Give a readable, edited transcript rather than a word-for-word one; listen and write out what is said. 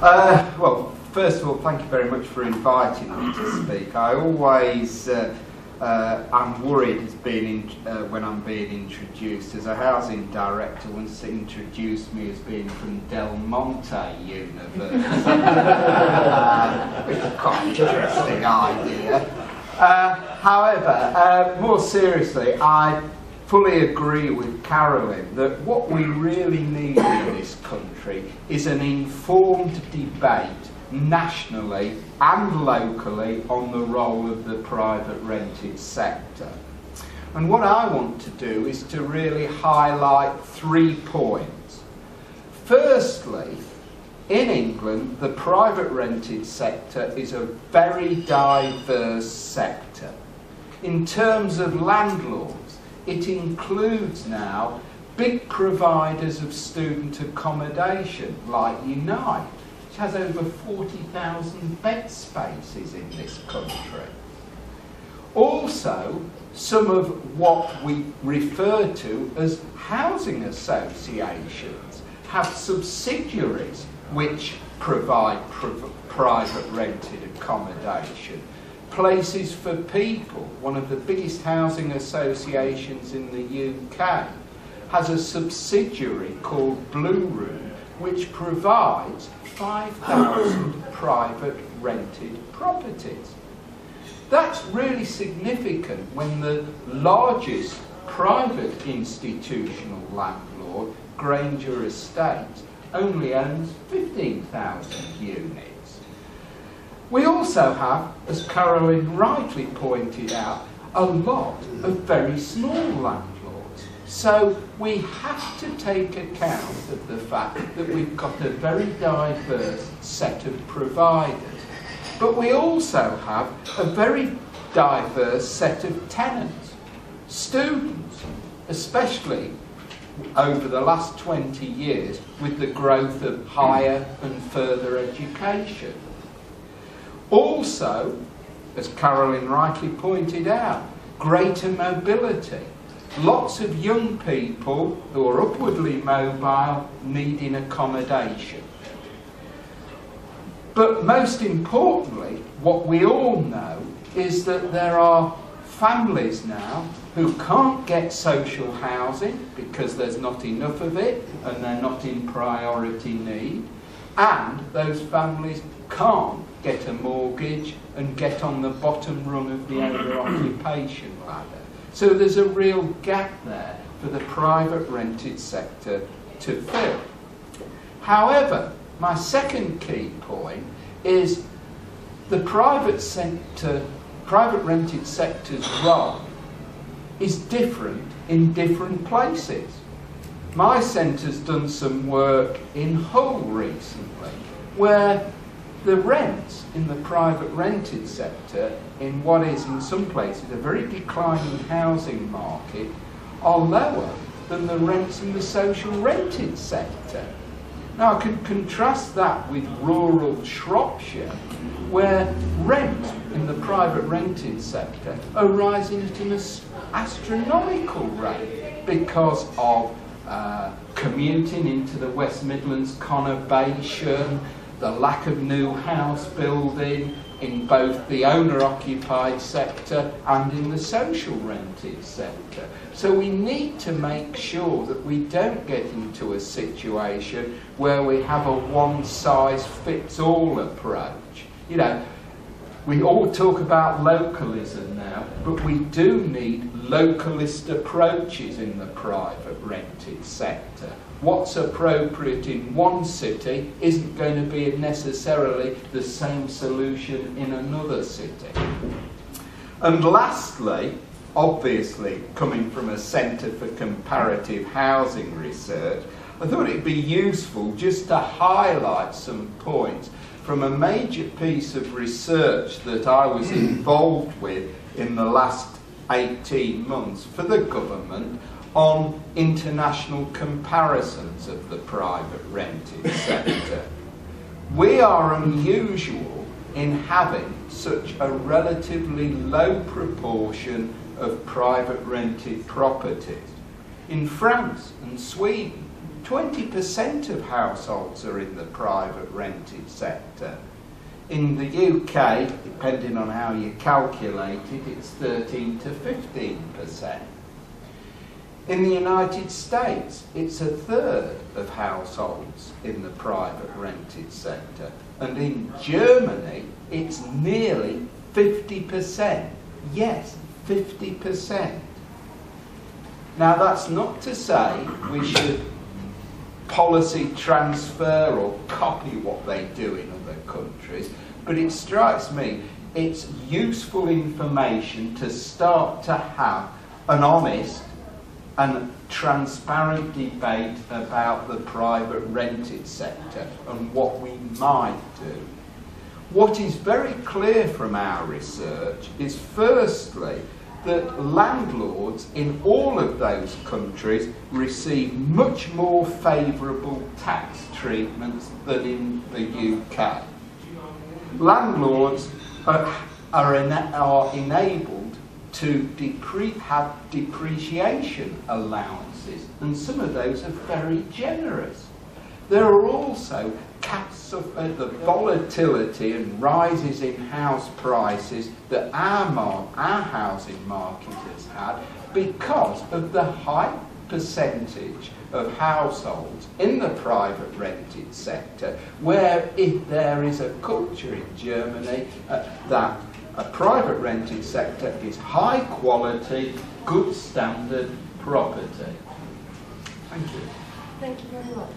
Well, first of all, thank you very much for inviting me to speak. I always I'm worried when I'm being introduced. As a housing director, once they introduced me as being from Del Monte University, which is quite an interesting idea. However, more seriously, I fully agree with Carolyn that what we really need in this country is an informed debate nationally and locally on the role of the private rented sector. And what I want to do is to really highlight 3 points. Firstly, in England, the private rented sector is a very diverse sector. In terms of landlords, it includes now big providers of student accommodation like Unite, which has over 40,000 bed spaces in this country. Also, some of what we refer to as housing associations have subsidiaries which provide private rented accommodation. Places for People, one of the biggest housing associations in the UK, has a subsidiary called Blue Room, which provides 5,000 private rented properties. That's really significant when the largest private institutional landlord, Granger Estates, only owns 15,000 units. We also have, as Carolyn rightly pointed out, a lot of very small landlords. So we have to take account of the fact that we've got a very diverse set of providers. But we also have a very diverse set of tenants. Students, especially over the last 20 years with the growth of higher and further education. Also, as Carolyn rightly pointed out, greater mobility. Lots of young people who are upwardly mobile needing accommodation. But most importantly, what we all know is that there are families now who can't get social housing because there's not enough of it and they're not in priority need, and those families can't get a mortgage and get on the bottom rung of the owner-occupation ladder. So there's a real gap there for the private rented sector to fill. However, my second key point is the private rented sector's role is different in different places. My centre's done some work in Hull recently, where the rents in the private rented sector, in what is in some places a very declining housing market, are lower than the rents in the social rented sector. Now I can contrast that with rural Shropshire, where rent in the private rented sector are rising at an astronomical rate because of commuting into the West Midlands conurbation, the lack of new house building in both the owner-occupied sector and in the social rented sector. So we need to make sure that we don't get into a situation where we have a one-size-fits-all approach. You know, we all talk about localism now, but we do need localist approaches in the private rented sector. What's appropriate in one city isn't going to be necessarily the same solution in another city. And lastly, obviously, coming from a Centre for Comparative Housing Research, I thought it'd be useful just to highlight some points from a major piece of research that I was involved with in the last 18 months for the government on international comparisons of the private rented sector. We are unusual in having such a relatively low proportion of private rented properties. In France and Sweden, 20% of households are in the private rented sector. In the UK, depending on how you calculate it, it's 13 to 15%. In the United States, it's a third of households in the private rented sector. And in Germany, it's nearly 50%. Yes, 50%. Now, that's not to say we should policy transfer or copy what they do in other countries, but it strikes me it's useful information to start to have an honest and transparent debate about the private rented sector and what we might do. What is very clear from our research is, firstly, that landlords in all of those countries receive much more favourable tax treatments than in the UK. Landlords are enabled to have depreciation allowances, and some of those are very generous. There are also caps of the volatility and rises in house prices that our housing market has had because of the high percentage of households in the private rented sector, where if there is a culture in Germany that a private rented sector is high quality, good standard property. Thank you. Thank you very much.